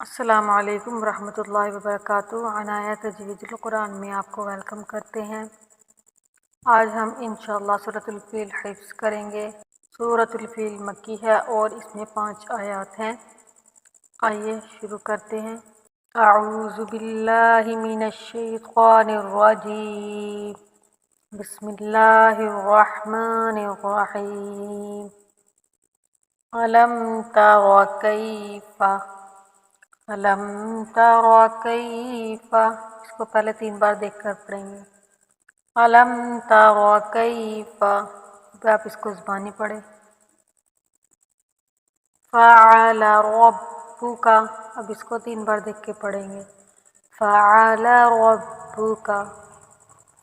السلام علیکم ورحمۃ اللہ وبرکاتہ۔ عنایت تجوید القرآن میں آپ کو ویلکم کرتے ہیں۔ آج ہم انشاءاللہ سورۃ الفیل حفظ کریں گے۔ سورۃ الفیل مکی ہے اور اس میں 5 آیات ہیں۔ آئیے شروع کرتے ہیں۔ اعوذ باللہ من الشیطان الرجیم، بسم اللہ الرحمن الرحیم۔ علم تر کیف، علم تر کیف، اس کو پہلے 3 بار دیکھ کر پڑھیں گے۔ علم تر کیف، اب آپ اس کو زبانی پڑھیں۔ فعل ربک، اب اس کو 3 بار دیکھ کے پڑھیں گے۔ فعل ربک،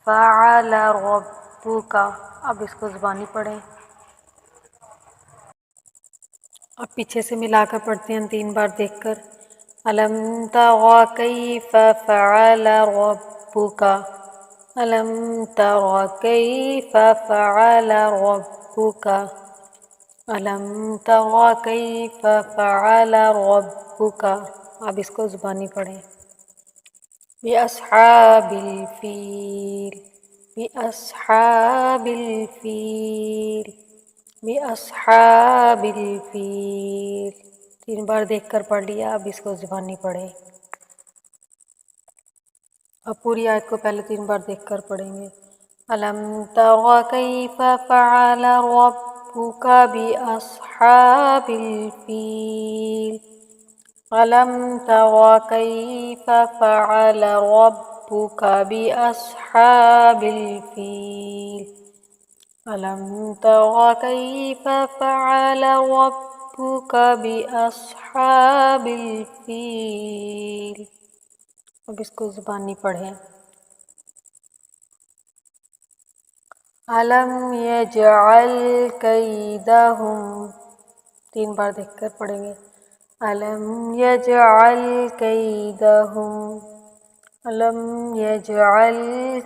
فعل ربک، اب اس کو زبانی پڑھیں۔ اب پیچھے سے ملا کر پڑھتے ہیں 3 بار دیکھ کر۔ علم تر کیف فعل ربک، علم تر کیف فعل ربک، علم تر کیف فعل ربک، اب اس کو زبانی پڑھیں۔ بأصحاب الفیل، بأصحاب الفیل، بأصحاب الفیل، 3 بار دیکھ کر پڑھ لیا، اب اس کو زبانی پڑھیں۔ اب پوری آیت کو پہلے 3 بار دیکھ کر پڑھیں گے۔ علم تر کیف فعل ربک بأصحاب الفیل، علم تر کیف فعل ربک بأصحاب الفیل، علم تر کیف فعل ربک بأصحاب الفیل، اب اس کو زبانی پڑھیں۔ علم یجعل کیدہم، 3 بار دیکھ کر پڑھیں گے۔ علم یجعل کیدہم، علم یجعل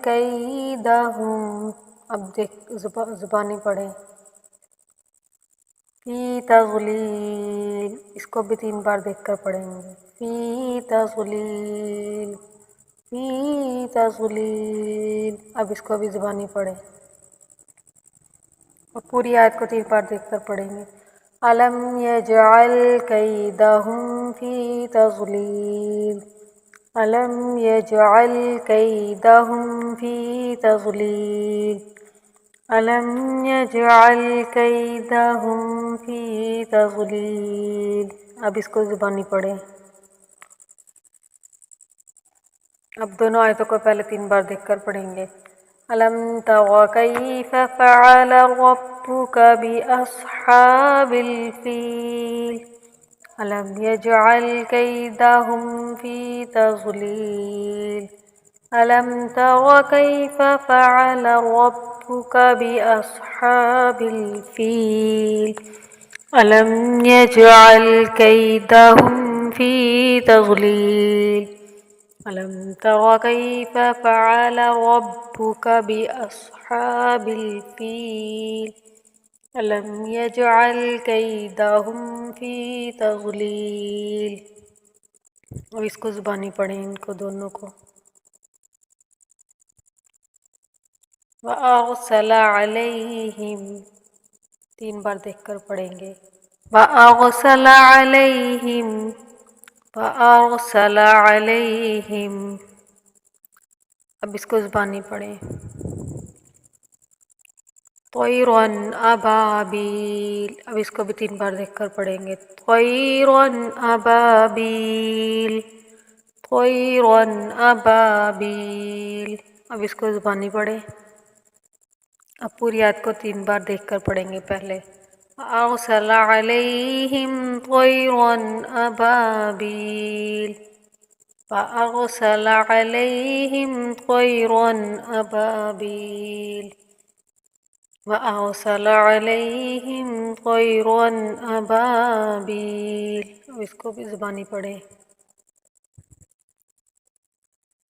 کیدہم، اب زبانی پڑھیں۔ فی تضلیل، اس کو بھی 3 بار دیکھ کر پڑھیں گے۔ فی تضلیل، فی تضلیل، اب اس کو بھی زبانی پڑھیں۔ اور پوری آیت کو 3 بار دیکھ کر پڑھیں گے۔ علم یجعل کیدہم فی تضلیل، علم یجعل کیدہم فی تضلیل، علم یجعل کیدہم فی تضلیل، اب اس کو زبانی پڑھیں۔ اب دونوں آیتوں کو پہلے 3 بار دیکھ کر پڑھیں گے۔ علم تر کیف فعل ربک بأصحاب الفیل، علم یجعل کیدہم فی تضلیل، علم تر کیف فعل ربک بأصحاب الفیل، علم یجعل کیدہم فی تضلیل، علم تر کیف فعل ربک بأصحاب الفیل، علم یجعل کیدہم فی تضلیل، اور اس کو زبانی پڑھیں ان کو دونوں کو۔ وَأَرْسَلَ عَلَيْهِمْ، 3 بار دیکھ کر پڑھیں گے۔ وَأَرْسَلَ عَلَيْهِمْ، وَأَرْسَلَ عَلَيْهِمْ، اب اس کو زبانی پڑھیں۔ طَيْرًا أَبَابِيلَ، اب اس کو بھی 3 بار دیکھ کر پڑھیں گے۔ طَيْرًا أَبَابِيلَ، طَيْرًا أَبَابِيلَ، اب اس کو زبانی پڑھیں۔ اب پوری آیت کو 3 بار دیکھ کر پڑھیں گے پہلے۔ أَرْسَلَ عَلَيْهِمْ طَيْرًا أَبَابِيلَ، فَأَرْسَلَ عَلَيْهِمْ طَيْرًا أَبَابِيلَ، وَأَرْسَلَ عَلَيْهِمْ طَيْرًا أَبَابِيلَ، اب اس کو بھی زبانی پڑھیں۔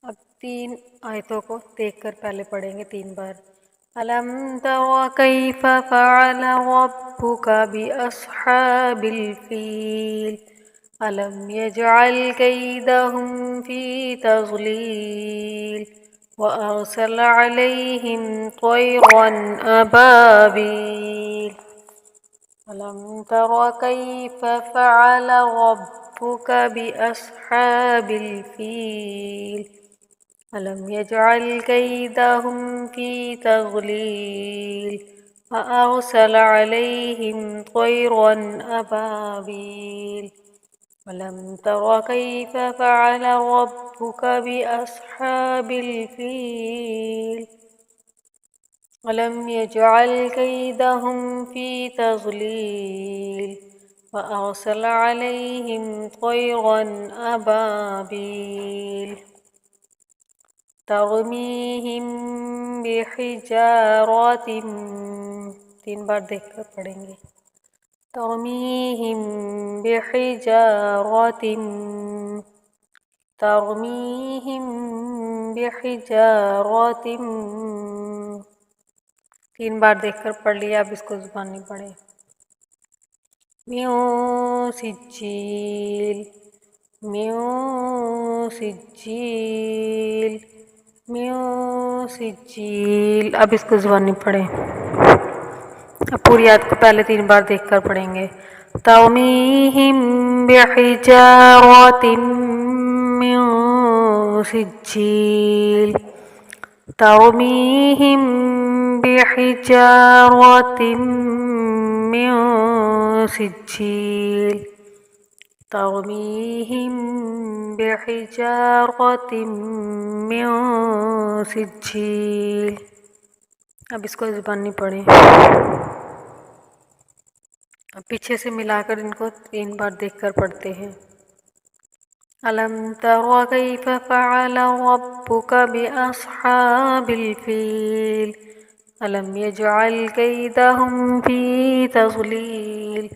اب 3 آیتوں کو دیکھ کر پہلے پڑھیں گے 3 بار۔ علم تر کیف فعل ربک بأصحاب الفیل، ألم يجعل كيدهم في تضليل وأرسل عليهم طيرا أبابيل ألم تر كيف فعل ربك بأصحاب الفيل ألم يجعل كيدهم في تضليل وأرسل عليهم طيرا أبابيل ألم تر كيف فعل ربك بأصحاب الفيل ألم يجعل كيدهم في تضليل وأرسل عليهم طيرا أبابيل ترميهم بحجارة 3 بار دیکھ کر پڑھیں گے ترميهم بحجارة ترميهم بحجارة 3 بار دیکھ کر پڑھ لیا، اب اس کو زبانی پڑھیں. من سجیل من سجیل من سجیل، اب اس کو زبانی پڑھیں. اب پوری آیت کو پہلے 3 بار دیکھ کر پڑھیں گے. ترمیہم بحجارۃ من سجیل ترمیہم بحجارۃ من سجیل ترمیہم بحجارۃ من سجیل. اب اس کو زبانی پڑھیں. اب پیچھے سے ملا کر ان کو 3 بار دیکھ کر پڑھتے ہیں. ألم تر كيف فعل ربك بأصحاب الفيل ألم يجعل كيدهم في تضليل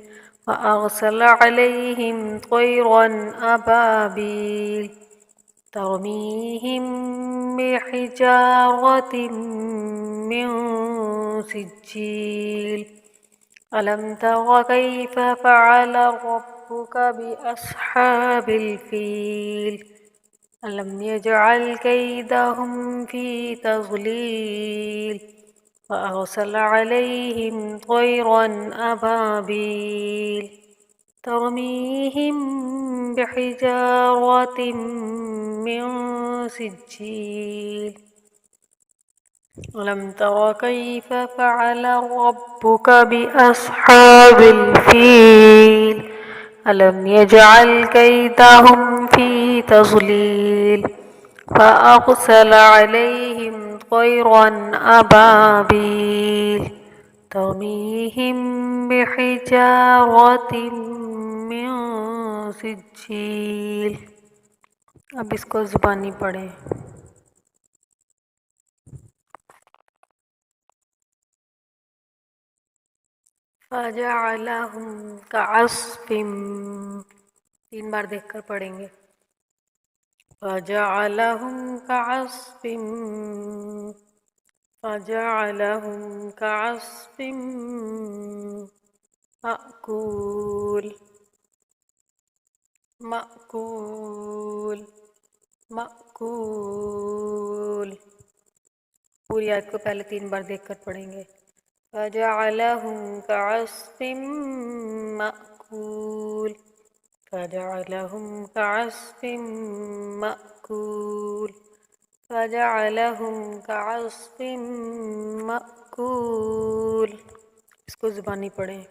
وأرسل عليهم طيرا أبابيل ترميهم بحجارة من سجيل ألم تر كيف فعل ربك بأصحاب الفيل ألم يجعل كيدهم في تضليل وأرسل عليهم طيرا أبابيل ترميهم بحجارة من سجيل ألم تر كيف فعل ربك بأصحاب الفيل ألم يجعل كيدهم في تضليل فأرسل عليهم طيرا أبابيل ترميهم بحجارة من سجيل. اب اس کو زبانی پڑھیں. فجعلهم كعصف 3 بار دیکھ کر پڑھیں گے. فجعلهم كعصف فجعلهم كعصف مأكول مأكول مأكول. پوری آیت کو پہلے 3 بار دیکھ کر پڑھیں گے. فجعلهم كعصف مأكول فجعلهم كعصف مأكول فجعلهم كعصف مأكول. اس کو زبانی پڑھیں.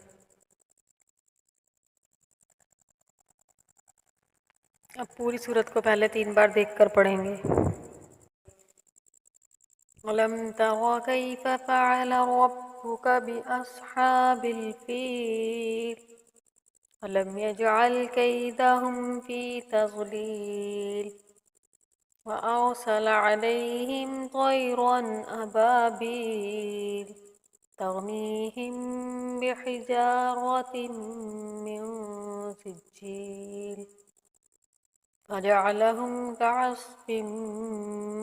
اب پوری سورت کو پہلے 3 بار دیکھ کر پڑھیں گے. ألم تر كيف فعل ربك بأصحاب الفيل ألم يجعل كيدهم في تضليل وأرسل عليهم طيرا أبابيل ترميهم بحجارة من سجيل فجعلهم كعصف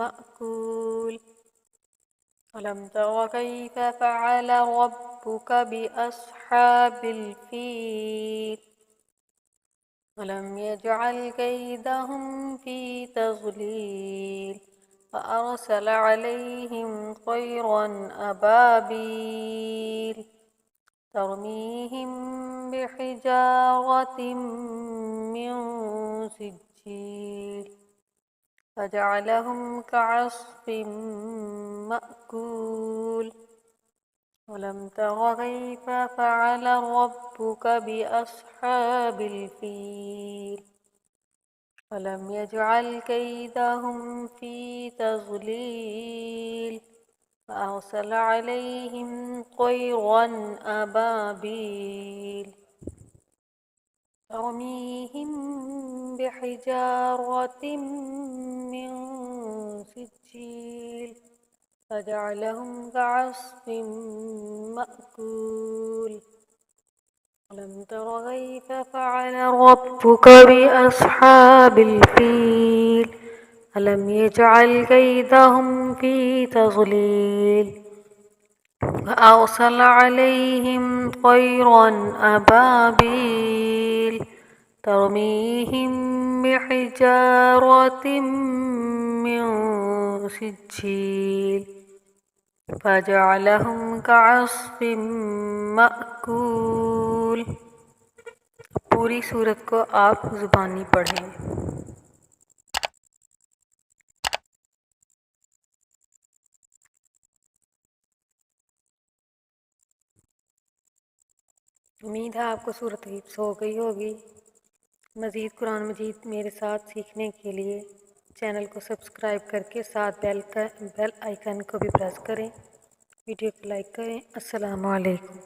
مأكول. ألم تر كيف فعل ربك بأصحاب الفيل ولم يجعل كيدهم في تضليل فأرسل عليهم طيرا أبابيل ترميهم بحجارة من سجيل فجعلهم كعصف مأكول ولم تر كيف فعل ربك بأصحاب الفيل ولم يجعل كيدهم في تضليل فأرسل عليهم طيرا أبابيل ترميهم بحجارة من سجيل فجعلهم كعصف مأكول ألم تر كيف فعل ربك بأصحاب الفيل ألم يجعل كيدهم في تضليل فأرسل عليهم طيرا أبابيل ترميهم بحجارة من سجيل فجعلهم كعصف مأکول۔ پوری صورت کو آپ زبانی پڑھیں۔ امید ہے آپ کو صورت حفظ ہو گئی ہوگی۔ مزید قرآن مجید میرے ساتھ سیکھنے کے لیے چینل کو سبسکرائب کر کے ساتھ بیل آئیکن کو بھی پریس کریں، ویڈیو کو لائک کریں۔ السلام علیکم۔